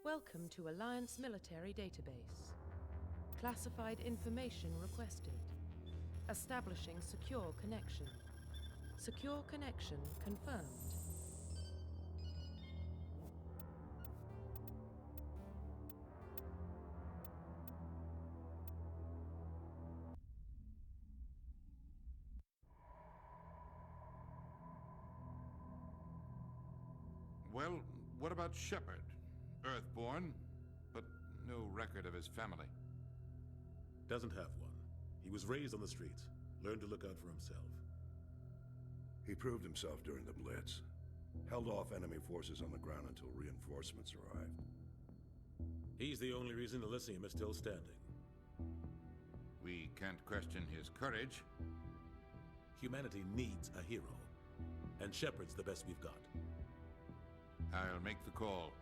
Welcome to Alliance Military Database. Classified information requested. Establishing secure connection. Secure connection confirmed. Well, what about Shepard? Earthborn, but no record of his family. Doesn't have one. He was raised on the streets, learned to look out for himself. He proved himself during the Blitz. Held off enemy forces on the ground until reinforcements arrived. He's the only reason Elysium is still standing. We can't question his courage. Humanity needs a hero, and Shepard's the best we've got. I'll make the call.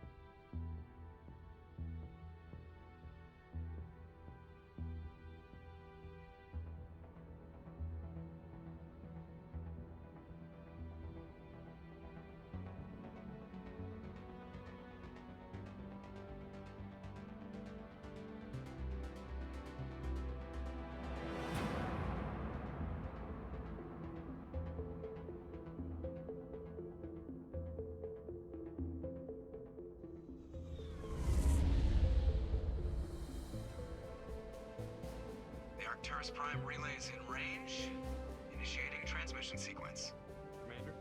Prime relays in range. Initiating transmission sequence. Commander?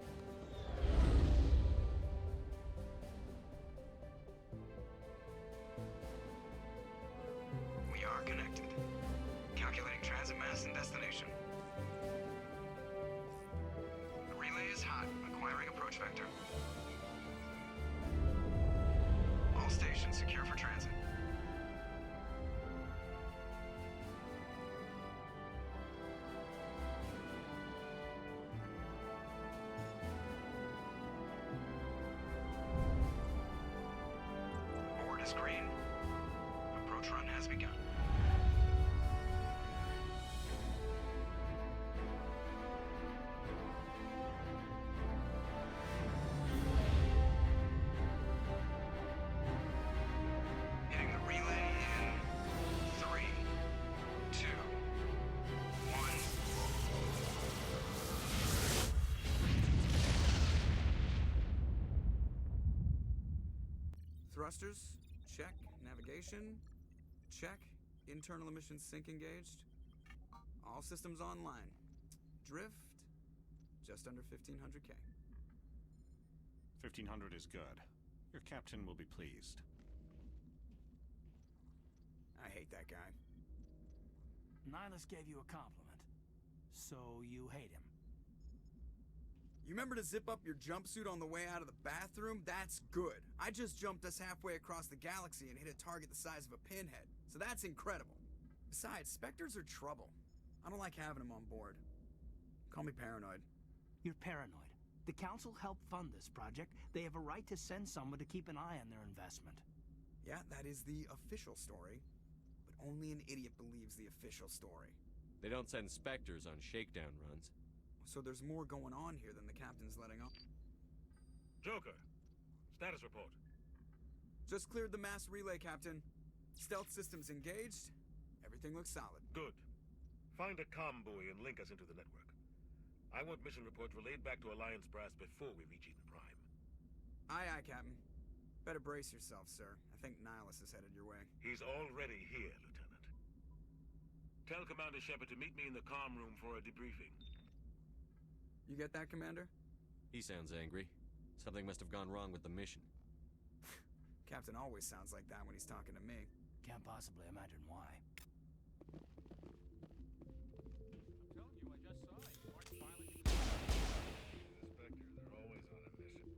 We are connected. Calculating transit mass and destination. The relay is hot. Acquiring approach vector. All stations secure for transit. Green. Approach run has begun. Hitting the relay in 3, 2, 1. Thrusters. Check. Navigation. Check. Internal emissions sync engaged. All systems online. Drift. Just under 1500K. 1500 is good. Your captain will be pleased. I hate that guy. Nihilus gave you a compliment. So you hate him. You remember to zip up your jumpsuit on the way out of the bathroom? That's good. I just jumped us halfway across the galaxy and hit a target the size of a pinhead. So that's incredible. Besides, Spectres are trouble. I don't like having them on board. Call me paranoid. You're paranoid. The Council helped fund this project. They have a right to send someone to keep an eye on their investment. Yeah, that is the official story. But only an idiot believes the official story. They don't send Spectres on shakedown runs. So there's more going on here than the captain's letting on. Joker, status report. Just cleared the mass relay, Captain. Stealth systems engaged. Everything looks solid. Good. Find a comm buoy and link us into the network. I want mission reports relayed back to Alliance Brass before we reach Eden Prime. Aye, aye, Captain. Better brace yourself, sir. I think Nihilus is headed your way. He's already here, Lieutenant. Tell Commander Shepard to meet me in the comm room for a debriefing. You get that, Commander? He sounds angry. Something must have gone wrong with the mission. Captain always sounds like that when he's talking to me. Can't possibly imagine why. I'm telling you, I just saw it. You weren't filing. Inspector, they're always on a mission.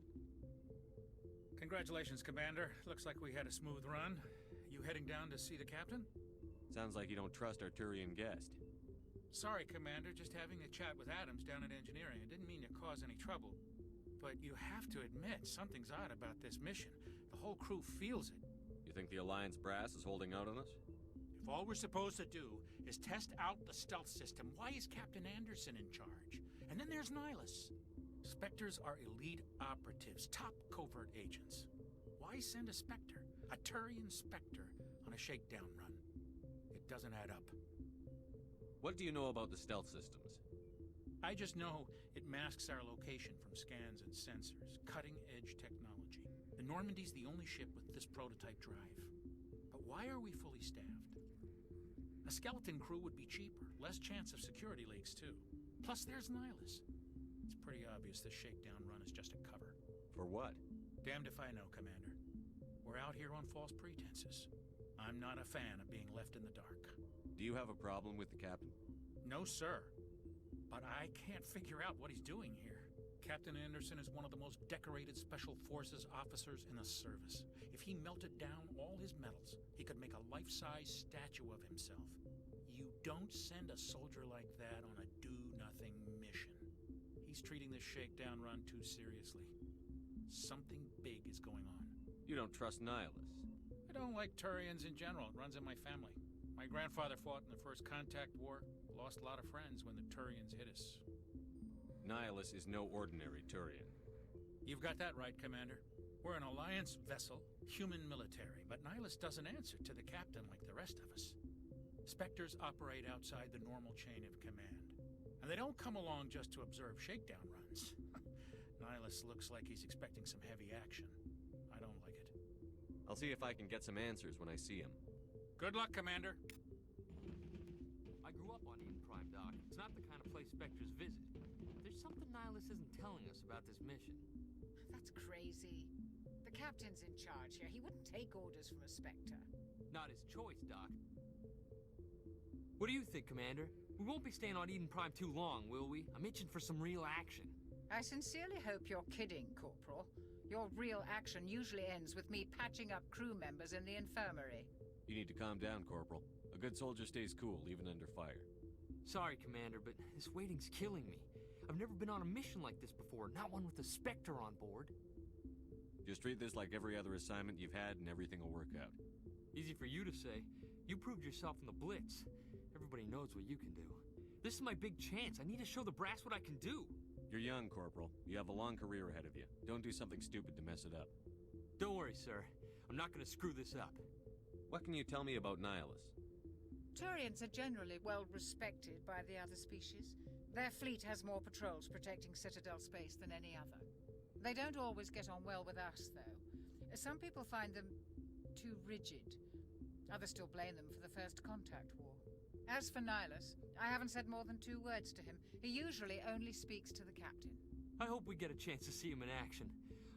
Congratulations, Commander. Looks like we had a smooth run. You heading down to see the captain? Sounds like you don't trust our Turian guest. Sorry, Commander. Just having a chat with Adams down at engineering. I didn't mean to cause any trouble. But you have to admit, something's odd about this mission. The whole crew feels it. You think the Alliance brass is holding out on us? If all we're supposed to do is test out the stealth system, why is Captain Anderson in charge? And then there's Nihilus. Spectres are elite operatives, top covert agents. Why send a Spectre? A Turian Spectre on a shakedown run. It doesn't add up. What do you know about the stealth systems? I just know it masks our location from scans and sensors. Cutting-edge technology. The Normandy's the only ship with this prototype drive. But why are we fully staffed? A skeleton crew would be cheaper. Less chance of security leaks, too. Plus, there's Nihilus. It's pretty obvious this shakedown run is just a cover. For what? Damned if I know, Commander. We're out here on false pretenses. I'm not a fan of being left in the dark. Do you have a problem with the captain? No, sir. But I can't figure out what he's doing here. Captain Anderson is one of the most decorated Special Forces officers in the service. If he melted down all his medals, he could make a life-size statue of himself. You don't send a soldier like that on a do-nothing mission. He's treating this shakedown run too seriously. Something big is going on. You don't trust Nihilus? I don't like Turians in general. It runs in my family. My grandfather fought in the First Contact War. Lost a lot of friends when the Turians hit us. Nihilus is no ordinary Turian. You've got that right, Commander. We're an Alliance vessel, human military, but Nihilus doesn't answer to the captain like the rest of us. Spectres operate outside the normal chain of command. And they don't come along just to observe shakedown runs. Nihilus looks like he's expecting some heavy action. I don't like it. I'll see if I can get some answers when I see him. Good luck, Commander. I grew up on Eden Prime, Doc. It's not the kind of place Spectres visit. There's something Nihilus isn't telling us about this mission. That's crazy. The captain's in charge here. He wouldn't take orders from a Spectre. Not his choice, Doc. What do you think, Commander? We won't be staying on Eden Prime too long, will we? I'm itching for some real action. I sincerely hope you're kidding, Corporal. Your real action usually ends with me patching up crew members in the infirmary. You need to calm down, Corporal. A good soldier stays cool, even under fire. Sorry, Commander, but this waiting's killing me. I've never been on a mission like this before, not one with a Spectre on board. Just treat this like every other assignment you've had and everything will work out. Easy for you to say. You proved yourself in the Blitz. Everybody knows what you can do. This is my big chance. I need to show the brass what I can do. You're young, Corporal. You have a long career ahead of you. Don't do something stupid to mess it up. Don't worry, sir. I'm not gonna screw this up. What can you tell me about Nihilus? Turians are generally well respected by the other species. Their fleet has more patrols protecting Citadel space than any other. They don't always get on well with us, though. Some people find them too rigid. Others still blame them for the First Contact War. As for Nihilus, I haven't said more than 2 words to him. He usually only speaks to the captain. I hope we get a chance to see him in action.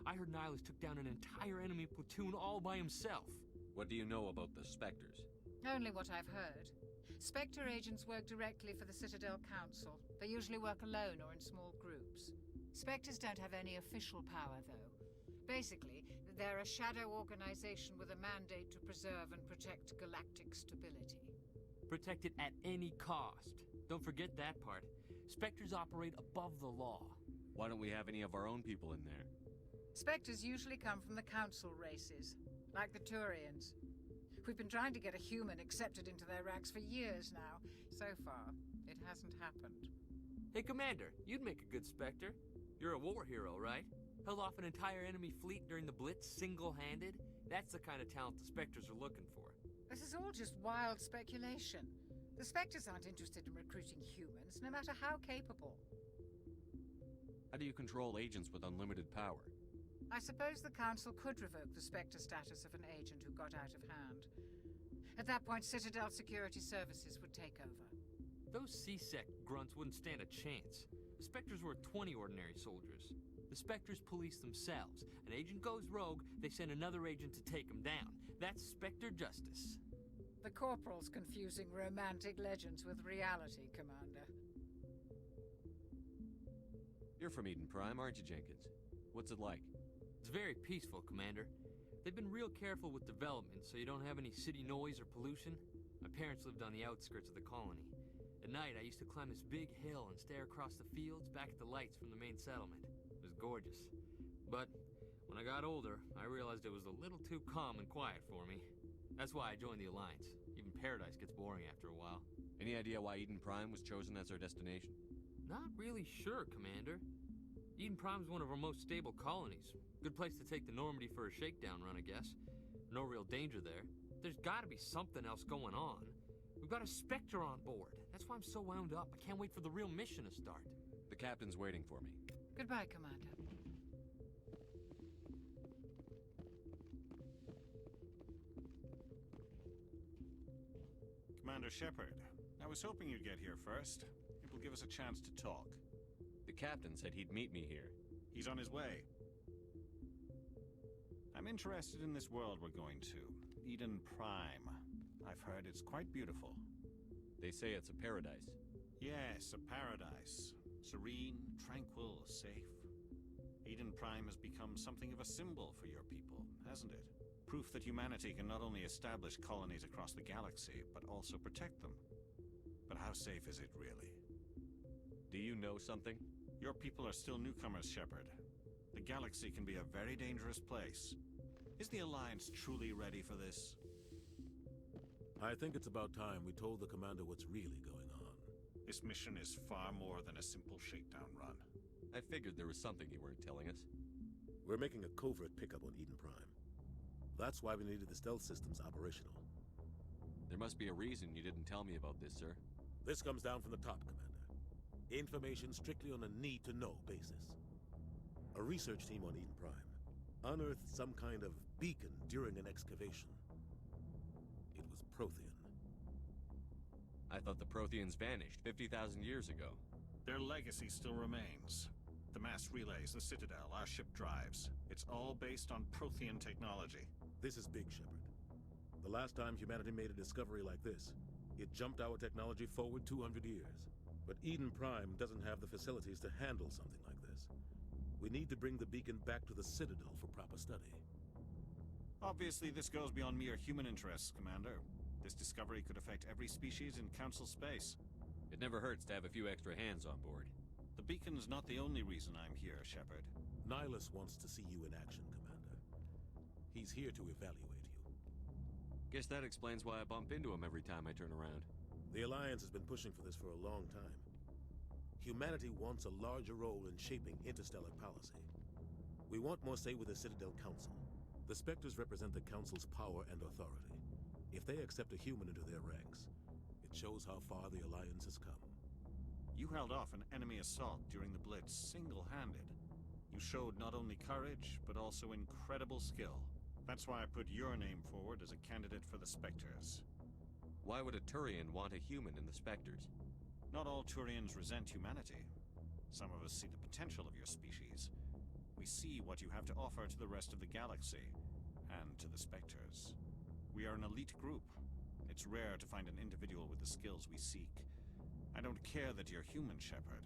I heard Nihilus took down an entire enemy platoon all by himself. What do you know about the Spectres? Only what I've heard. Spectre agents work directly for the Citadel Council. They usually work alone or in small groups. Spectres don't have any official power, though. Basically, they're a shadow organization with a mandate to preserve and protect galactic stability. Protect it at any cost. Don't forget that part. Spectres operate above the law. Why don't we have any of our own people in there? Spectres usually come from the Council races, like the Turians. We've been trying to get a human accepted into their ranks for years now. So far, it hasn't happened. Hey, Commander, you'd make a good Spectre. You're a war hero, right? Held off an entire enemy fleet during the Blitz single-handed? That's the kind of talent the Spectres are looking for. This is all just wild speculation. The Spectres aren't interested in recruiting humans, no matter how capable. How do you control agents with unlimited power? I suppose the Council could revoke the Spectre status of an agent who got out of hand. At that point, Citadel Security Services would take over. Those C-Sec grunts wouldn't stand a chance. The Spectres were 20 ordinary soldiers. The Spectres police themselves. An agent goes rogue, they send another agent to take him down. That's Spectre justice. The Corporal's confusing romantic legends with reality, Commander. You're from Eden Prime, aren't you, Jenkins? What's it like? It's very peaceful, Commander. They've been real careful with development, so you don't have any city noise or pollution. My parents lived on the outskirts of the colony. At night, I used to climb this big hill and stare across the fields back at the lights from the main settlement. It was gorgeous. But when I got older, I realized it was a little too calm and quiet for me. That's why I joined the Alliance. Even Paradise gets boring after a while. Any idea why Eden Prime was chosen as our destination? Not really sure, Commander. Eden Prime's one of our most stable colonies. Good place to take the Normandy for a shakedown run, I guess. No real danger there. There's gotta be something else going on. We've got a Spectre on board. That's why I'm so wound up. I can't wait for the real mission to start. The captain's waiting for me. Goodbye, Commander. Commander Shepard, I was hoping you'd get here first. It will give us a chance to talk. The captain said he'd meet me here. He's on his way. I'm interested in this world we're going to. Eden Prime. I've heard it's quite beautiful. They say it's a paradise. Yes, a paradise. Serene, tranquil, safe. Eden Prime has become something of a symbol for your people, hasn't it? Proof that humanity can not only establish colonies across the galaxy, but also protect them. But how safe is it really? Do you know something? Your people are still newcomers, Shepard. The galaxy can be a very dangerous place. Is the Alliance truly ready for this? I think it's about time we told the commander what's really going on. This mission is far more than a simple shakedown run. I figured there was something you weren't telling us. We're making a covert pickup on Eden Prime. That's why we needed the stealth systems operational. There must be a reason you didn't tell me about this, sir. This comes down from the top, Commander. Information strictly on a need-to-know basis. A research team on Eden Prime unearthed some kind of beacon during an excavation. It was Prothean. I thought the Protheans vanished 50,000 years ago. Their legacy still remains. The mass relays, the Citadel, our ship drives. It's all based on Prothean technology. This is big, Shepard. The last time humanity made a discovery like this, it jumped our technology forward 200 years. But Eden Prime doesn't have the facilities to handle something like this. We need to bring the beacon back to the Citadel for proper study. Obviously, this goes beyond mere human interests, Commander. This discovery could affect every species in Council space. It never hurts to have a few extra hands on board. The beacon's not the only reason I'm here, Shepard. Nihilus wants to see you in action, Commander. He's here to evaluate you. Guess that explains why I bump into him every time I turn around. The Alliance has been pushing for this for a long time. Humanity wants a larger role in shaping interstellar policy. We want more say with the Citadel Council. The Spectres represent the Council's power and authority. If they accept a human into their ranks, it shows how far the Alliance has come. You held off an enemy assault during the Blitz single-handed. You showed not only courage, but also incredible skill. That's why I put your name forward as a candidate for the Spectres. Why would a Turian want a human in the Spectres? Not all Turians resent humanity. Some of us see the potential of your species. We see what you have to offer to the rest of the galaxy, and to the Spectres. We are an elite group. It's rare to find an individual with the skills we seek. I don't care that you're human, Shepard.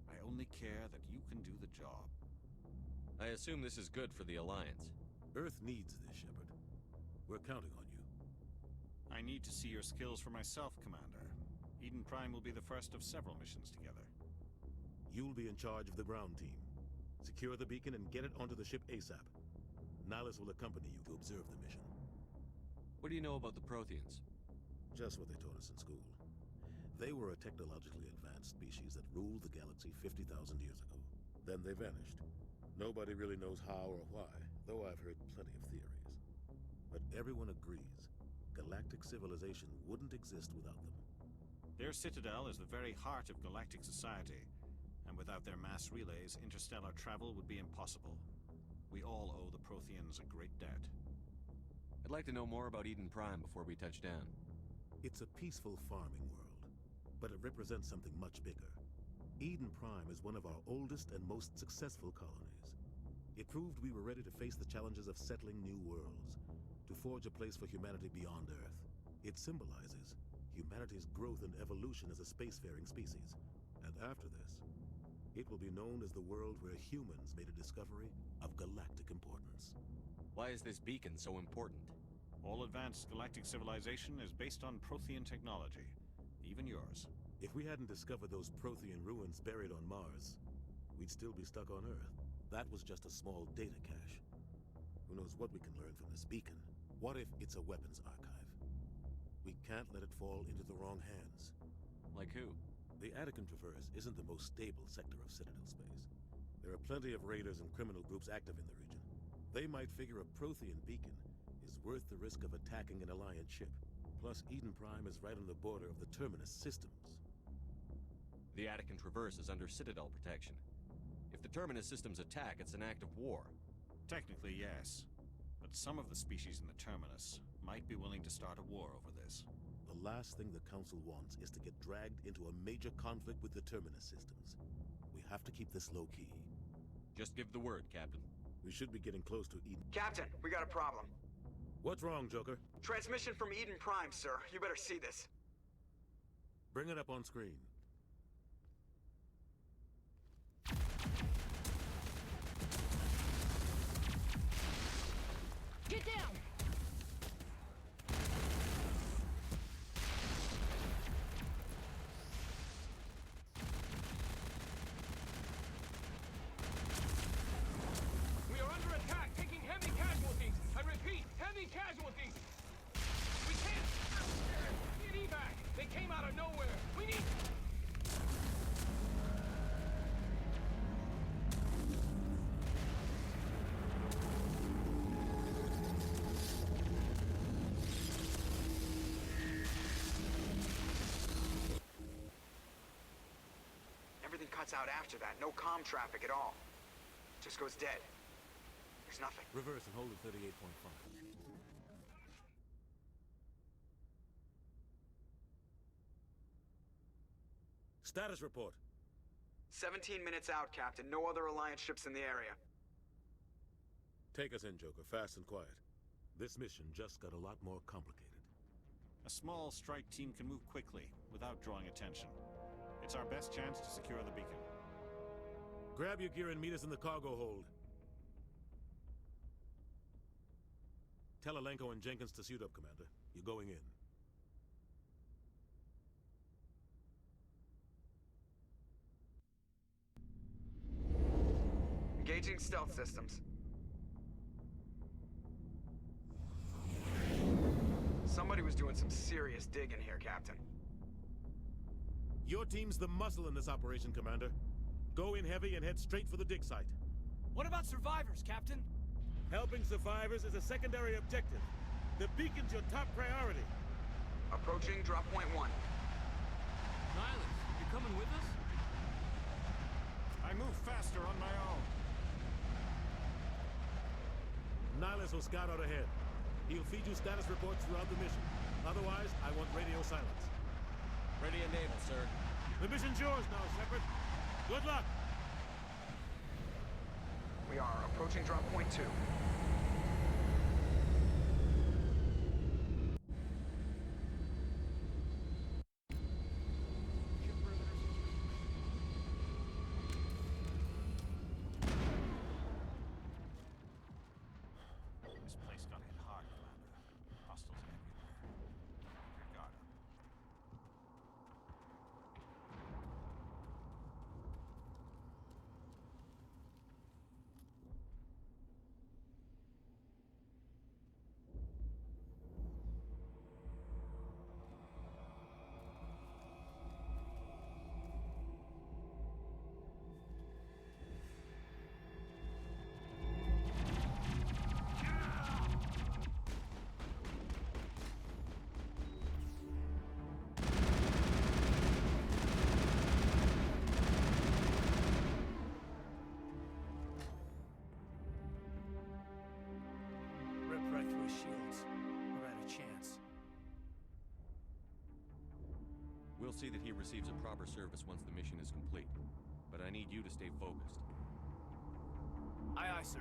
I only care that you can do the job. I assume this is good for the Alliance. Earth needs this, Shepard. We're counting on you. I need to see your skills for myself, Commander. Eden Prime will be the first of several missions together. You'll be in charge of the ground team. Secure the beacon and get it onto the ship ASAP. Nihilus will accompany you to observe the mission. What do you know about the Protheans? Just what they taught us in school. They were a technologically advanced species that ruled the galaxy 50,000 years ago. Then they vanished. Nobody really knows how or why, though I've heard plenty of theories. But everyone agrees, galactic civilization wouldn't exist without them. Their citadel is the very heart of galactic society, and without their mass relays, interstellar travel would be impossible. We all owe the Protheans a great debt. I'd like to know more about Eden Prime before we touch down. It's a peaceful farming world, but it represents something much bigger. Eden Prime is one of our oldest and most successful colonies. It proved we were ready to face the challenges of settling new worlds, to forge a place for humanity beyond Earth. It symbolizes humanity's growth and evolution as a spacefaring species. And after this, it will be known as the world where humans made a discovery of galactic importance. Why is this beacon so important? All advanced galactic civilization is based on Prothean technology, even yours. If we hadn't discovered those Prothean ruins buried on Mars, we'd still be stuck on Earth. That was just a small data cache. Who knows what we can learn from this beacon? What if it's a weapons archive? We can't let it fall into the wrong hands. Like who? The Attican Traverse isn't the most stable sector of Citadel space. There are plenty of raiders and criminal groups active in the region. They might figure a Prothean beacon is worth the risk of attacking an Alliance ship. Plus, Eden Prime is right on the border of the Terminus systems. The Attican Traverse is under Citadel protection. If the Terminus systems attack, it's an act of war. Technically, yes. But some of the species in the Terminus might be willing to start a war over this. The last thing the Council wants is to get dragged into a major conflict with the Terminus systems. We have to keep this low-key. Just give the word, Captain. We should be getting close to Eden. Captain, we got a problem. What's wrong, Joker? Transmission from Eden Prime, sir. You better see this. Bring it up on screen. Get down! We are under attack, taking heavy casualties. I repeat, heavy casualties. We can't get evac. They came out of nowhere. We need. Everything cuts out after that. No comm traffic at all. Just goes dead. There's nothing. Reverse and hold at 38.5. Status report. 17 minutes out, Captain. No other Alliance ships in the area. Take us in, Joker, fast and quiet. This mission just got a lot more complicated. A small strike team can move quickly, without drawing attention. It's our best chance to secure the beacon. Grab your gear and meet us in the cargo hold. Tell Alenko and Jenkins to suit up, Commander. You're going in. Engaging stealth systems. Somebody was doing some serious digging here, Captain. Your team's the muscle in this operation, Commander. Go in heavy and head straight for the dig site. What about survivors, Captain? Helping survivors is a secondary objective. The beacon's your top priority. Approaching drop point 1. Nihilus, you coming with us? I move faster on my own. Nihilus will scout out ahead. He'll feed you status reports throughout the mission. Otherwise, I want radio silence. Ready and able, sir. The mission's yours now, Shepard. Good luck! We are approaching drop point 2. This place got hit hard, Commander. Hostiles everywhere. Keep your guard up. Rip right through his shields. We're out of chance. We'll see that he receives a proper service once the mission is complete. But I need you to stay focused. Aye, aye, sir.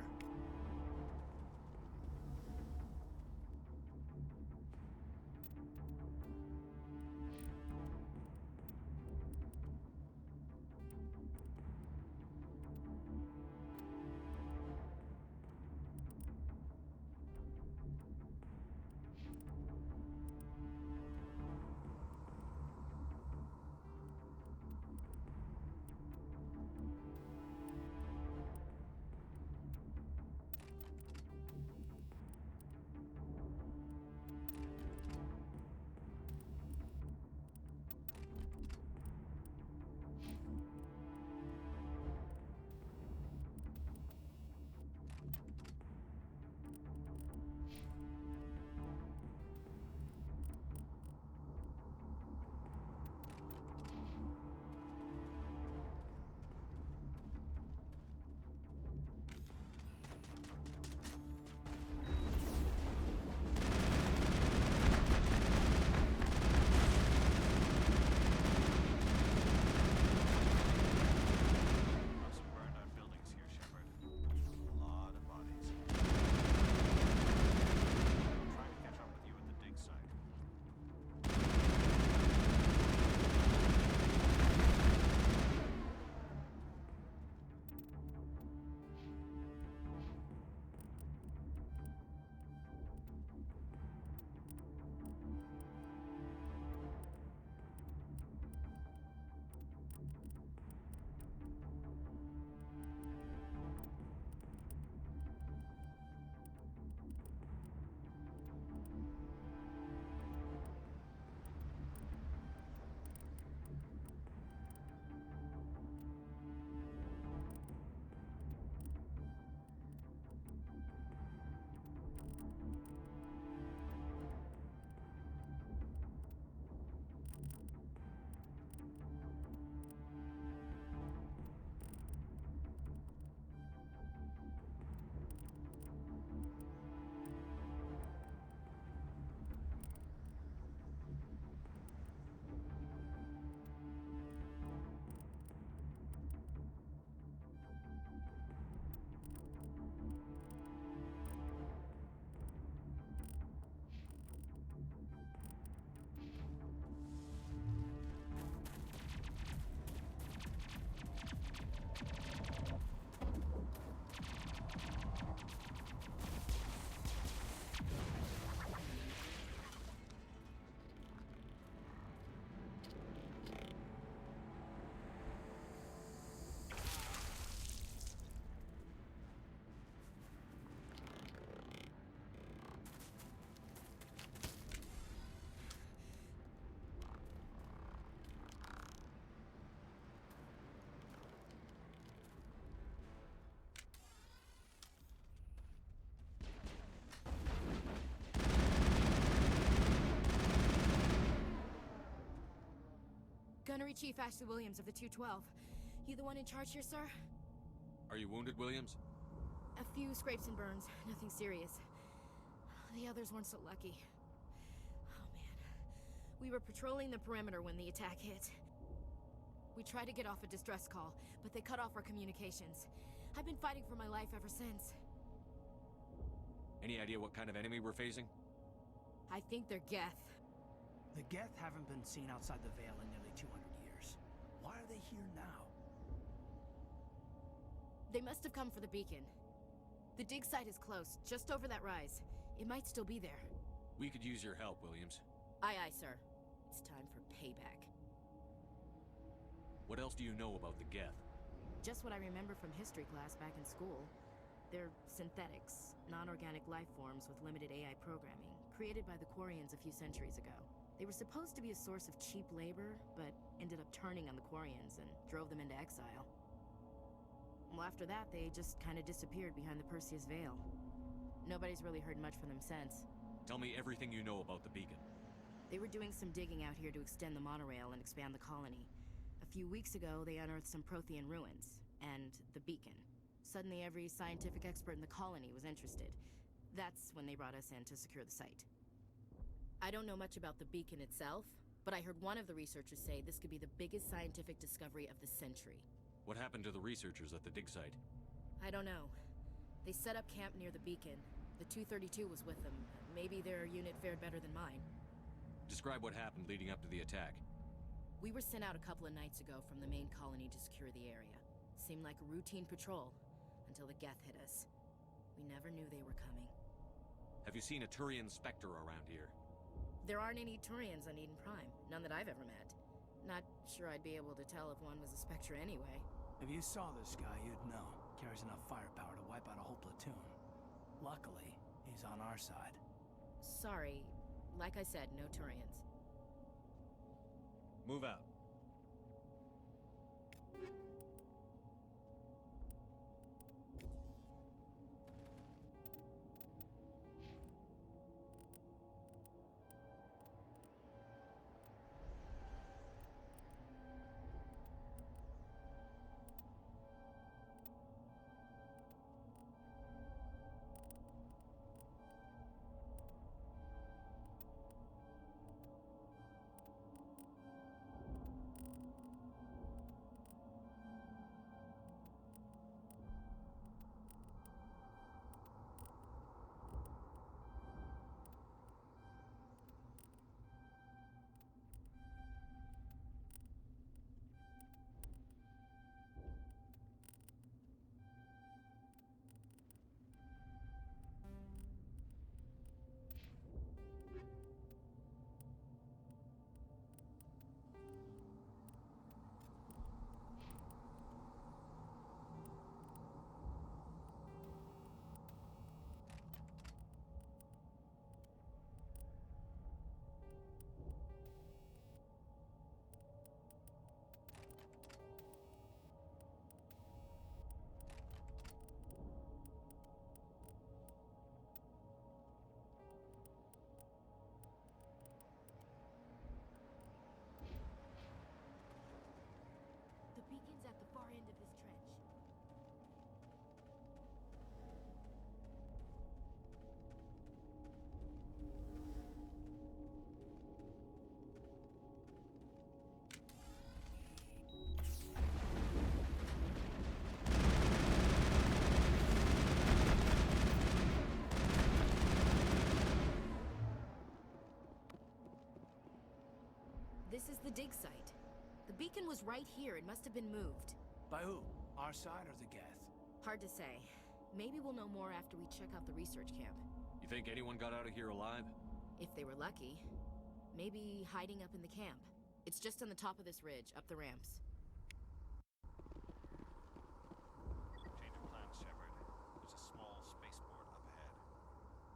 Gunnery Chief Ashley Williams of the 212. You the one in charge here, sir? Are you wounded, Williams? A few scrapes and burns, nothing serious. The others weren't so lucky. Oh man. We were patrolling the perimeter when the attack hit. We tried to get off a distress call, but they cut off our communications. I've been fighting for my life ever since. Any idea what kind of enemy we're facing? I think they're Geth. The Geth haven't been seen outside the Veil in nearly 200 years. Why are they here now? They must have come for the beacon. The dig site is close, just over that rise. It might still be there. We could use your help, Williams. Aye, aye, sir. It's time for payback. What else do you know about the Geth? Just what I remember from history class back in school. They're synthetics, non-organic life forms with limited AI programming, created by the Quarians a few centuries ago. They were supposed to be a source of cheap labor, but ended up turning on the Quarians and drove them into exile. Well, after that, they just kind of disappeared behind the Perseus Veil. Nobody's really heard much from them since. Tell me everything you know about the beacon. They were doing some digging out here to extend the monorail and expand the colony. A few weeks ago, they unearthed some Prothean ruins, and the beacon. Suddenly, every scientific expert in the colony was interested. That's when they brought us in to secure the site. I don't know much about the beacon itself, but I heard one of the researchers say this could be the biggest scientific discovery of the century. What happened to the researchers at the dig site? I don't know. They set up camp near the beacon. The 232 was with them. Maybe their unit fared better than mine. Describe what happened leading up to the attack. We were sent out a couple of nights ago from the main colony to secure the area. Seemed like a routine patrol, until the Geth hit us. We never knew they were coming. Have you seen a Turian Spectre around here? There aren't any Turians on Eden Prime. None that I've ever met. Not sure I'd be able to tell if one was a Spectre anyway. If you saw this guy, you'd know. Carries enough firepower to wipe out a whole platoon. Luckily, he's on our side. Sorry. Like I said, no Turians. Move out. The beacon's at the far end of this trench. This is the dig site. The beacon was right here. It must have been moved. By who? Our side or the Geth? Hard to say. Maybe we'll know more after we check out the research camp. You think anyone got out of here alive? If they were lucky. Maybe hiding up in the camp. It's just on the top of this ridge, up the ramps. Change of plans, Shepard. There's a small spaceport up ahead.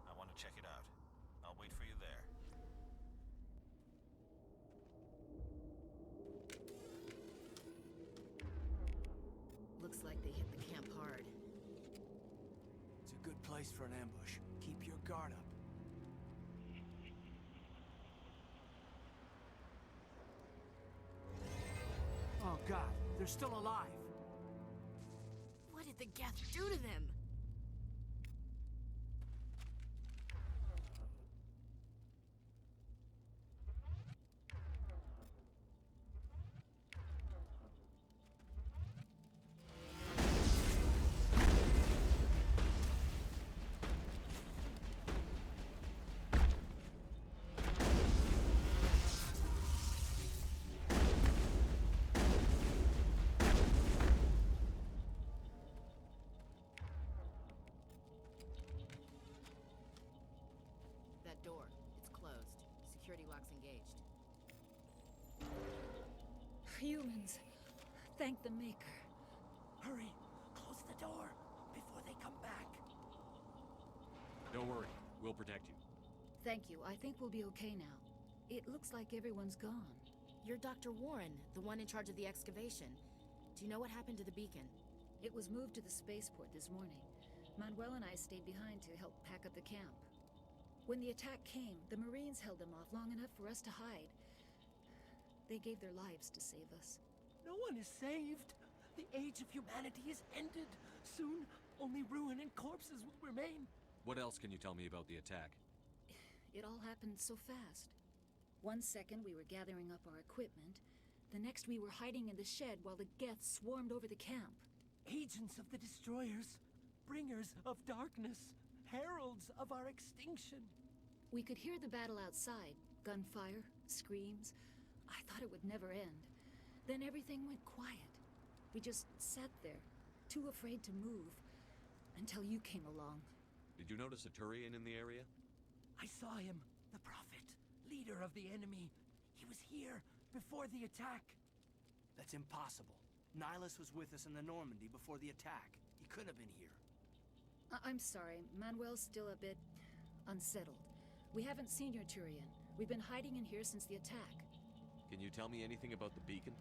I want to check it out. I'll wait for you there. Looks like they hit the camp hard. It's a good place for an ambush. Keep your guard up. God, they're still alive. What did the Geth do to them? That door, it's closed. Security lock's engaged. Humans, thank the Maker. Hurry, close the door before they come back. Don't worry, we'll protect you. Thank you. I think we'll be okay now. It looks like everyone's gone. You're Dr. Warren, the one in charge of the excavation. Do you know what happened to the beacon? It was moved to the spaceport this morning. Manuel and I stayed behind to help pack up the camp. When the attack came, the Marines held them off long enough for us to hide. They gave their lives to save us. No one is saved. The age of humanity is ended. Soon, only ruin and corpses will remain. What else can you tell me about the attack? It all happened so fast. 1 second we were gathering up our equipment. The next we were hiding in the shed while the Geth swarmed over the camp. Agents of the destroyers, bringers of darkness, heralds of our extinction. We could hear the battle outside. Gunfire, screams. I thought it would never end. Then everything went quiet. We just sat there, too afraid to move, until you came along. Did you notice a Turian in the area? I saw him, the Prophet, leader of the enemy. He was here before the attack. That's impossible. Nihilus was with us in the Normandy before the attack. He couldn't have been here. I'm sorry, Manuel's still a bit unsettled. We haven't seen your Turian. We've been hiding in here since the attack. Can you tell me anything about the beacon?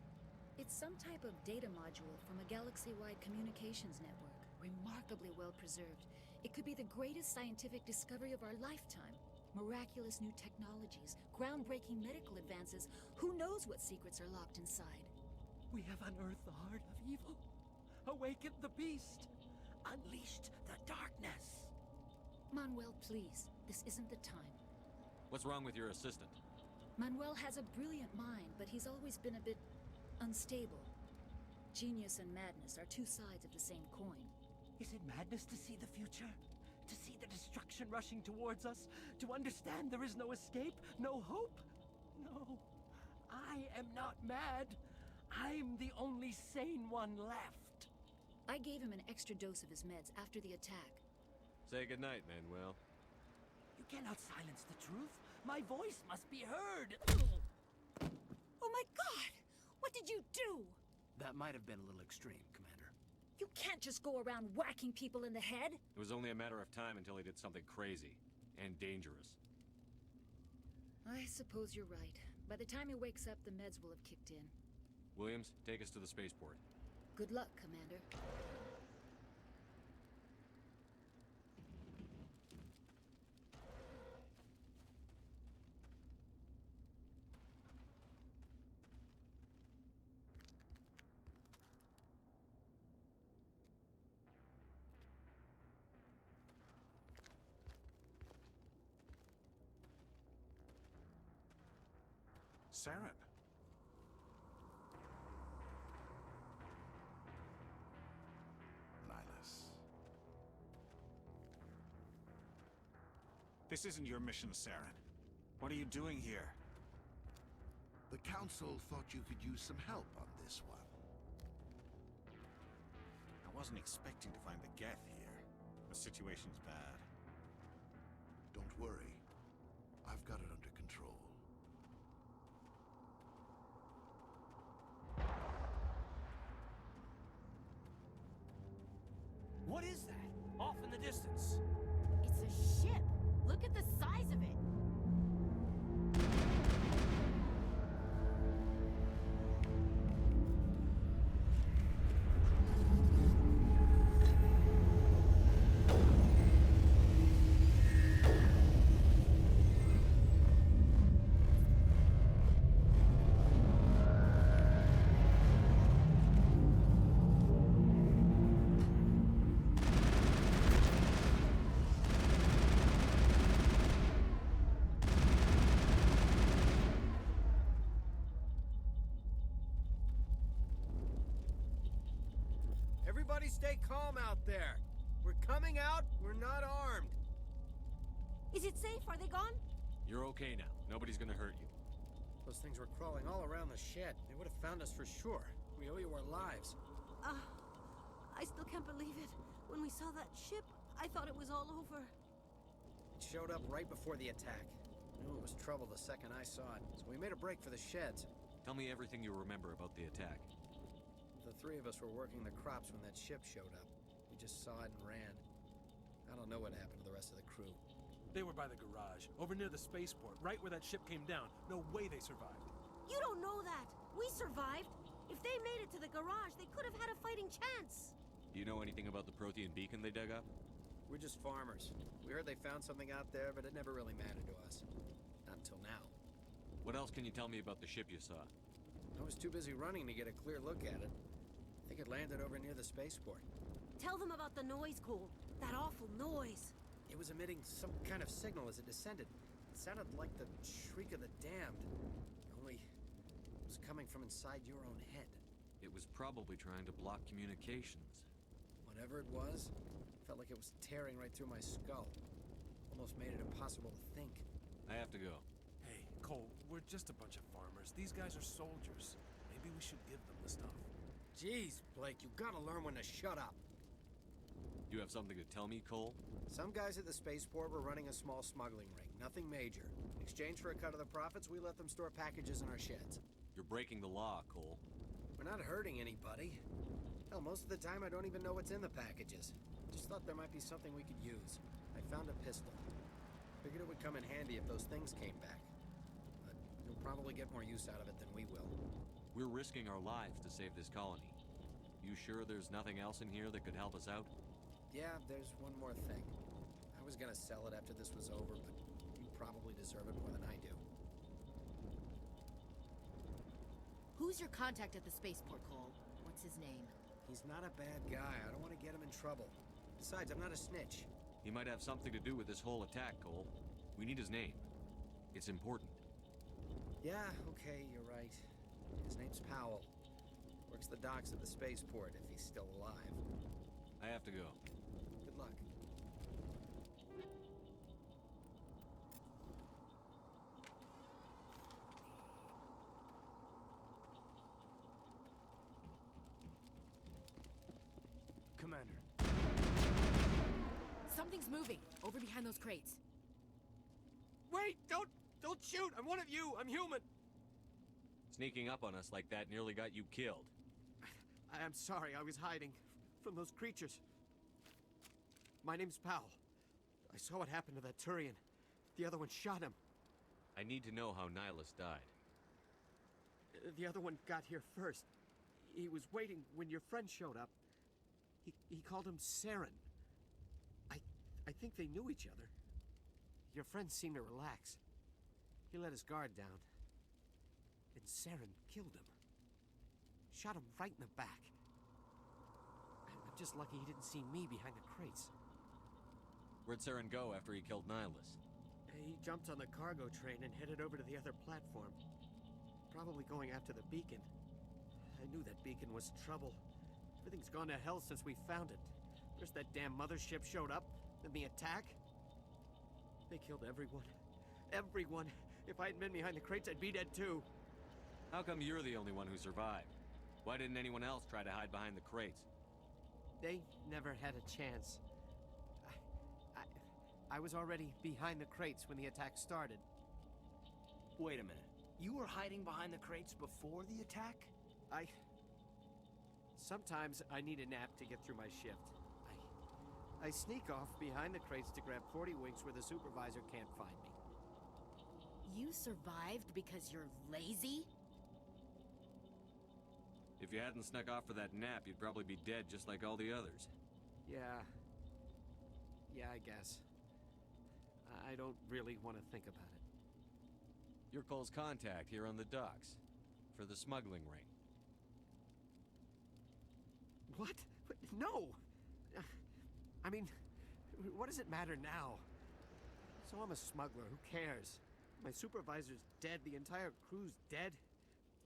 It's some type of data module from a galaxy-wide communications network. Remarkably well preserved. It could be the greatest scientific discovery of our lifetime. Miraculous new technologies, groundbreaking medical advances. Who knows what secrets are locked inside? We have unearthed the heart of evil, awakened the beast, unleashed the darkness. Manuel, please. This isn't the time. What's wrong with your assistant? Manuel has a brilliant mind, but he's always been a bit unstable. Genius and madness are two sides of the same coin. Is it madness to see the future? To see the destruction rushing towards us? To understand there is no escape? No hope? No. I am not mad. I'm the only sane one left. I gave him an extra dose of his meds after the attack. Say goodnight, Manuel. You cannot silence the truth. My voice must be heard. Oh my God! What did you do? That might have been a little extreme, Commander. You can't just go around whacking people in the head. It was only a matter of time until he did something crazy and dangerous. I suppose you're right. By the time he wakes up, the meds will have kicked in. Williams, take us to the spaceport. Good luck, Commander. Saren. Nihilus. This isn't your mission, Saren. What are you doing here? The Council thought you could use some help on this one. I wasn't expecting to find the Geth here. The situation's bad. Don't worry. I've got it under control. What is that? Off in the distance. It's a ship. Look at the size of it. stay calm out there. We're coming out, we're not armed. Is it safe? Are they gone? You're okay now. Nobody's gonna hurt you. Those things were crawling all around the shed. They would have found us for sure. We owe you our lives. I still can't believe it. When we saw that ship, I thought it was all over. It showed up right before the attack. Knew it was trouble the second I saw it, so we made a break for the sheds. Tell me everything you remember about the attack. The three of us were working the crops when that ship showed up. We just saw it and ran. I don't know what happened to the rest of the crew. They were by the garage, over near the spaceport, right where that ship came down. No way they survived. You don't know that. We survived. If they made it to the garage, they could have had a fighting chance. Do you know anything about the Prothean beacon they dug up? We're just farmers. We heard they found something out there, but it never really mattered to us. Not until now. What else can you tell me about the ship you saw? I was too busy running to get a clear look at it. I think it landed over near the spaceport. Tell them about the noise, Cole. That awful noise. It was emitting some kind of signal as it descended. It sounded like the shriek of the damned. Only it was coming from inside your own head. It was probably trying to block communications. Whatever it was, felt like it was tearing right through my skull. Almost made it impossible to think. I have to go. Hey, Cole, we're just a bunch of farmers. These guys are soldiers. Maybe we should give them the stuff. Jeez, Blake, you gotta learn when to shut up. You have something to tell me, Cole? Some guys at the spaceport were running a small smuggling ring. Nothing major. In exchange for a cut of the profits, we let them store packages in our sheds. You're breaking the law, Cole. We're not hurting anybody. Hell, most of the time I don't even know what's in the packages. Just thought there might be something we could use. I found a pistol. Figured it would come in handy if those things came back. But you'll probably get more use out of it than we will. We're risking our lives to save this colony. You sure there's nothing else in here that could help us out? Yeah, there's one more thing. I was gonna sell it after this was over, but you probably deserve it more than I do. Who's your contact at the spaceport, Cole? What's his name? He's not a bad guy. I don't want to get him in trouble. Besides, I'm not a snitch. He might have something to do with this whole attack, Cole. We need his name. It's important. Yeah, okay, you're right. His name's Powell. Works the docks at the spaceport, if he's still alive. I have to go. Good luck. Commander. Something's moving, over behind those crates. Wait, don't shoot! I'm one of you! I'm human! Sneaking up on us like that nearly got you killed. I'm sorry, I was hiding from those creatures. My name's Powell. I saw what happened to that Turian. The other one shot him. I need to know how Nihilus died. The other one got here first. He was waiting when your friend showed up. He called him Saren. I think they knew each other. Your friend seemed to relax. He let his guard down. And Saren killed him. Shot him right in the back. I'm just lucky he didn't see me behind the crates. Where'd Saren go after he killed Nihilus? He jumped on the cargo train and headed over to the other platform. Probably going after the beacon. I knew that beacon was trouble. Everything's gone to hell since we found it. First that damn mothership showed up, then the attack. They killed everyone. Everyone. If I hadn't been behind the crates, I'd be dead too. How come you're the only one who survived? Why didn't anyone else try to hide behind the crates? They never had a chance. I was already behind the crates when the attack started. Wait a minute. You were hiding behind the crates before the attack? Sometimes I need a nap to get through my shift. I sneak off behind the crates to grab 40 winks where the supervisor can't find me. You survived because you're lazy? If you hadn't snuck off for that nap, you'd probably be dead just like all the others. Yeah, I guess. I don't really want to think about it. You're Cole's contact here on the docks. For the smuggling ring. What? No! I mean, what does it matter now? So I'm a smuggler, who cares? My supervisor's dead, the entire crew's dead.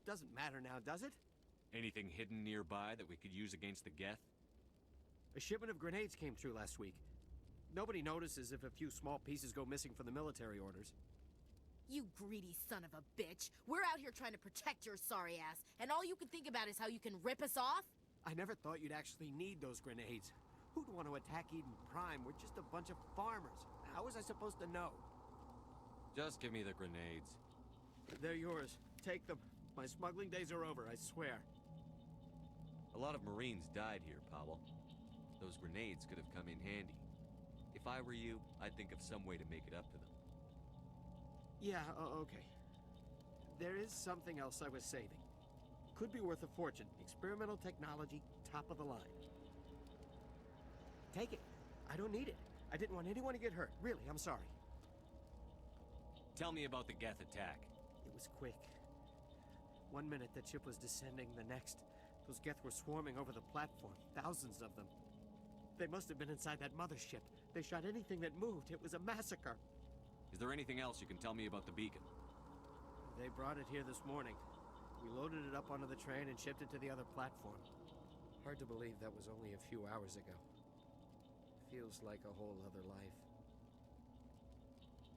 Doesn't matter now, does it? Anything hidden nearby that we could use against the Geth? A shipment of grenades came through last week. Nobody notices if a few small pieces go missing from the military orders. You greedy son of a bitch! We're out here trying to protect your sorry ass, and all you can think about is how you can rip us off? I never thought you'd actually need those grenades. Who'd want to attack Eden Prime? We're just a bunch of farmers. How was I supposed to know? Just give me the grenades. They're yours. Take them. My smuggling days are over, I swear. A lot of Marines died here, Powell. Those grenades could have come in handy. If I were you, I'd think of some way to make it up to them. Yeah, okay. There is something else I was saving. Could be worth a fortune. Experimental technology, top of the line. Take it. I don't need it. I didn't want anyone to get hurt. Really, I'm sorry. Tell me about the Geth attack. It was quick. 1 minute that ship was descending, the next, those Geth were swarming over the platform. Thousands of them. They must have been inside that mothership. They shot anything that moved. It was a massacre. Is there anything else you can tell me about the beacon? They brought it here this morning. We loaded it up onto the train and shipped it to the other platform. Hard to believe that was only a few hours ago. Feels like a whole other life.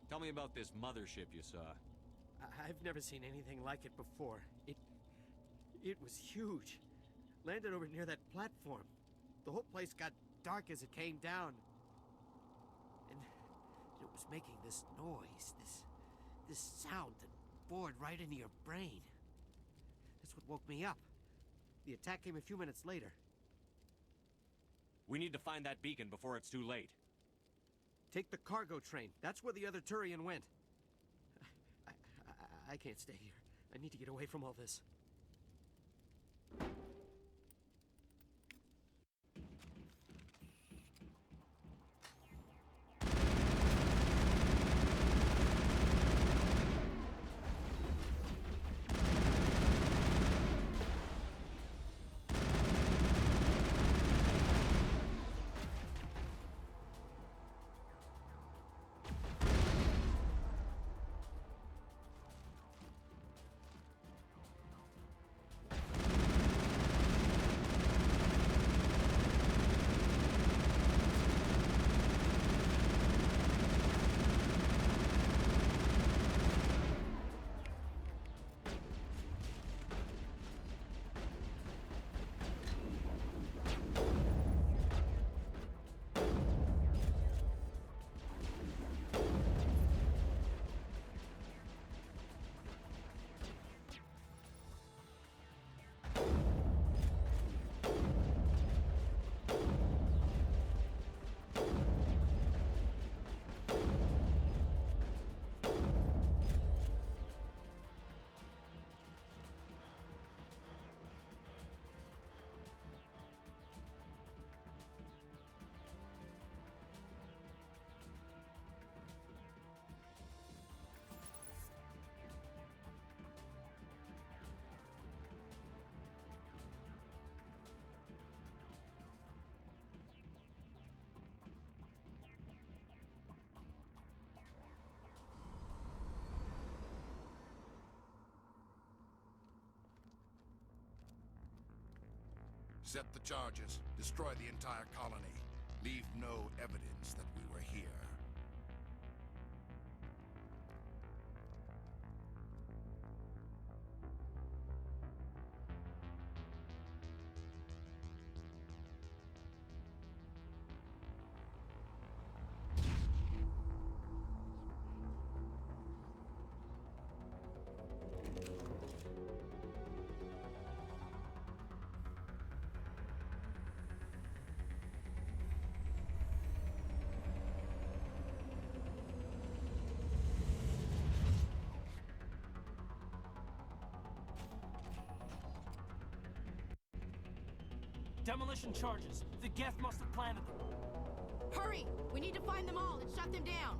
Tell me about this mothership you saw. I've never seen anything like it before. It was huge. Landed over near that platform. The whole place got dark as it came down. And it was making this noise, this sound that bored right into your brain. That's what woke me up. The attack came a few minutes later. We need to find that beacon before it's too late. Take the cargo train. That's where the other Turian went. I can't stay here. I need to get away from all this. Set the charges. Destroy the entire colony. Leave no evidence that we were here. Demolition charges. The Geth must have planted them. Hurry! We need to find them all and shut them down!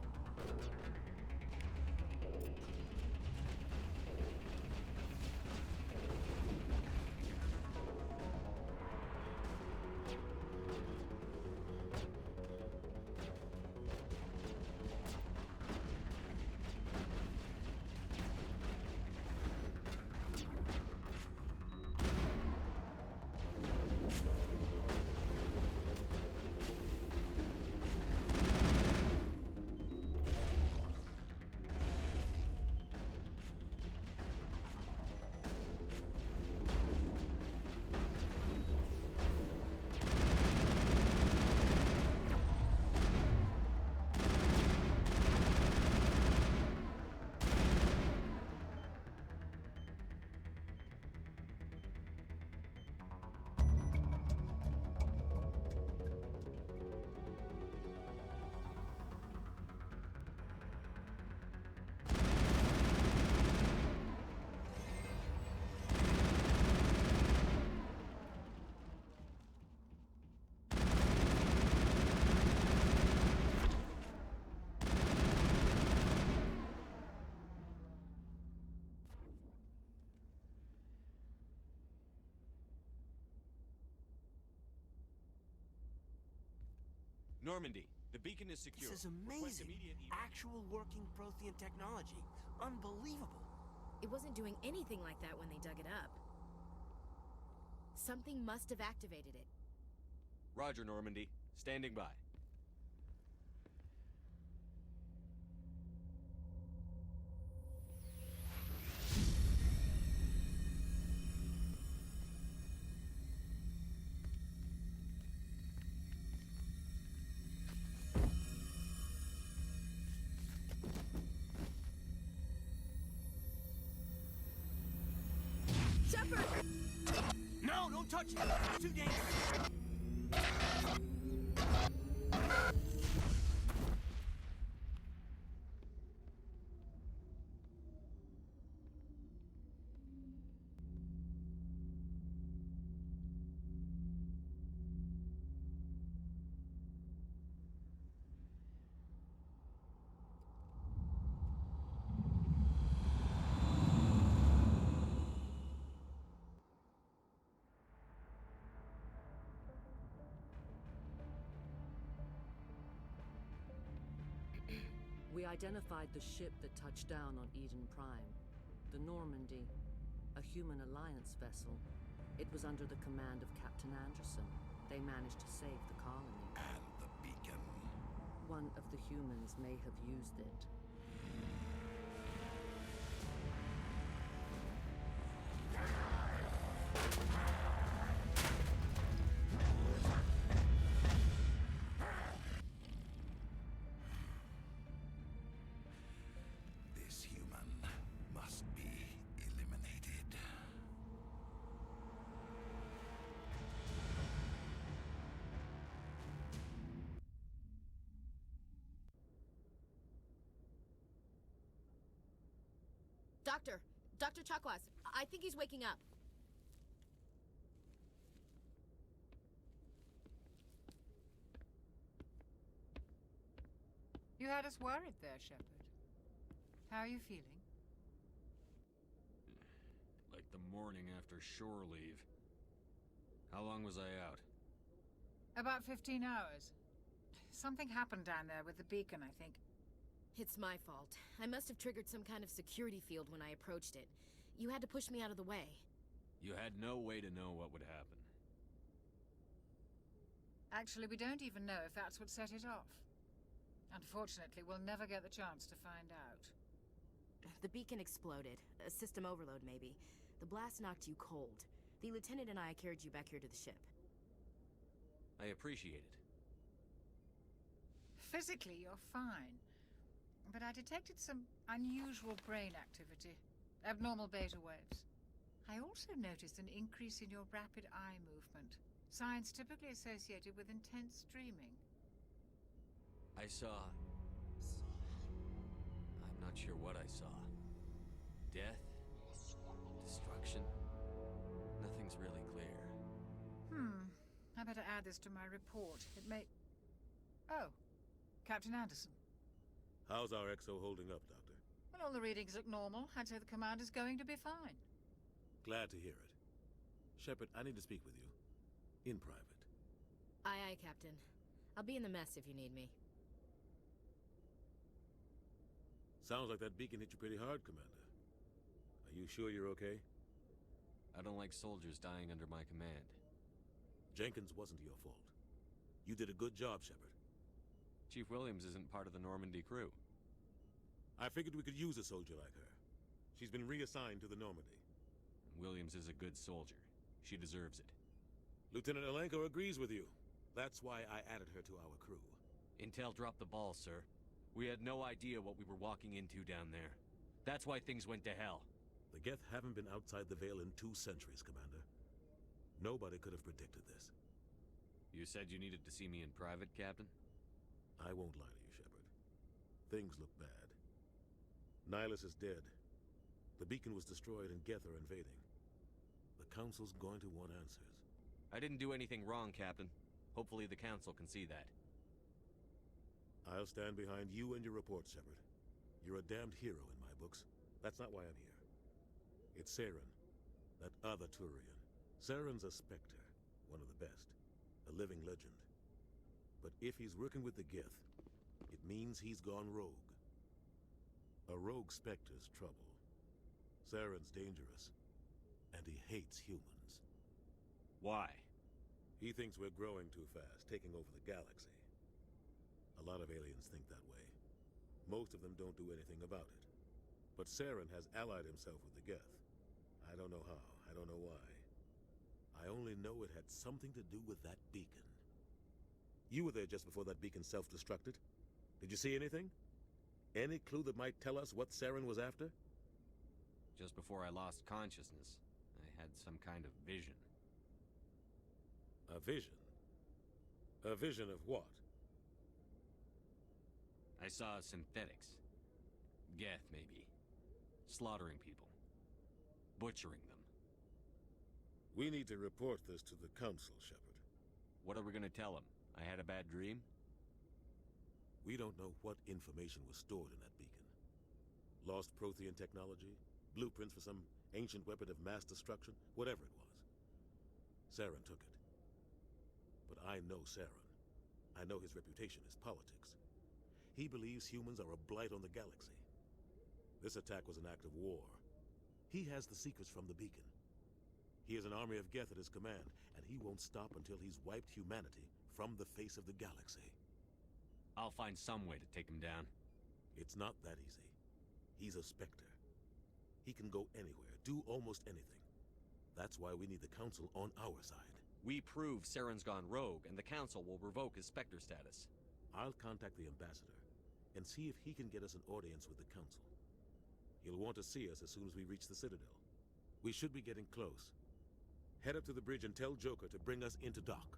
Normandy, the beacon is secure. This is Request amazing. immediate evac. Actual working Prothean technology. Unbelievable. It wasn't doing anything like that when they dug it up. Something must have activated it. Roger, Normandy. Standing by. Shepard! No, don't touch it! It's too dangerous! We identified the ship that touched down on Eden Prime. The Normandy, a human alliance vessel. It was under the command of Captain Anderson. They managed to save the colony. And the beacon. One of the humans may have used it. This human must be eliminated. Dr. Chakwas, I think he's waking up. You had us worried there, Shepard. How are you feeling? Like the morning after shore leave. How long was I out? About 15 hours. Something happened down there with the beacon, I think. It's my fault. I must have triggered some kind of security field when I approached it. You had to push me out of the way. You had no way to know what would happen. Actually, we don't even know if that's what set it off. Unfortunately, we'll never get the chance to find out. The beacon exploded. A system overload, maybe. The blast knocked you cold. The lieutenant and I carried you back here to the ship. I appreciate it. Physically, you're fine. But I detected some unusual brain activity. Abnormal beta waves. I also noticed an increase in your rapid eye movement. Signs typically associated with intense dreaming. I saw... I'm not sure what I saw. Death? Destruction? Nothing's really clear. I better add this to my report. It may... Oh, Captain Anderson. How's our XO holding up, Doctor? Well, all the readings look normal. I'd say the commander's going to be fine. Glad to hear it. Shepard, I need to speak with you. In private. Aye, aye, Captain. I'll be in the mess if you need me. Sounds like that beacon hit you pretty hard, Commander. Are you sure you're okay? I don't like soldiers dying under my command. Jenkins wasn't your fault. You did a good job, Shepard. Chief Williams isn't part of the Normandy crew. I figured we could use a soldier like her. She's been reassigned to the Normandy. Williams is a good soldier. She deserves it. Lieutenant Alenko agrees with you. That's why I added her to our crew. Intel dropped the ball, sir. We had no idea what we were walking into down there. That's why things went to hell. The Geth haven't been outside the Veil in 2 centuries, Commander. Nobody could have predicted this. You said you needed to see me in private, Captain? I won't lie to you, Shepard. Things look bad. Nihilus is dead. The beacon was destroyed and Geth are invading. The Council's going to want answers. I didn't do anything wrong, Captain. Hopefully the Council can see that. I'll stand behind you and your report, Shepard. You're a damned hero in my books. That's not why I'm here. It's Saren, that other Turian. Saren's a Spectre, one of the best. A living legend. But if he's working with the Geth, it means he's gone rogue. A rogue Spectre's trouble. Saren's dangerous, and he hates humans. Why? He thinks we're growing too fast, taking over the galaxy. A lot of aliens think that way. Most of them don't do anything about it. But Saren has allied himself with the Geth. I don't know how, I don't know why. I only know it had something to do with that beacon. You were there just before that beacon self-destructed. Did you see anything? Any clue that might tell us what Saren was after? Just before I lost consciousness, I had some kind of vision. A vision? A vision of what? I saw synthetics. Geth, maybe. Slaughtering people. Butchering them. We need to report this to the Council, Shepard. What are we gonna tell them? I had a bad dream? We don't know what information was stored in that beacon. Lost Prothean technology? Blueprints for some ancient weapon of mass destruction? Whatever it was. Saren took it. But I know Saren. I know his reputation is politics. He believes humans are a blight on the galaxy. This attack was an act of war. He has the secrets from the beacon. He has an army of Geth at his command, and he won't stop until he's wiped humanity from the face of the galaxy. I'll find some way to take him down. It's not that easy. He's a Spectre. He can go anywhere, do almost anything. That's why we need the Council on our side. We prove Saren's gone rogue, and the Council will revoke his Spectre status. I'll contact the Ambassador, and see if he can get us an audience with the Council. He'll want to see us as soon as we reach the Citadel. We should be getting close. Head up to the bridge and tell Joker to bring us into dock.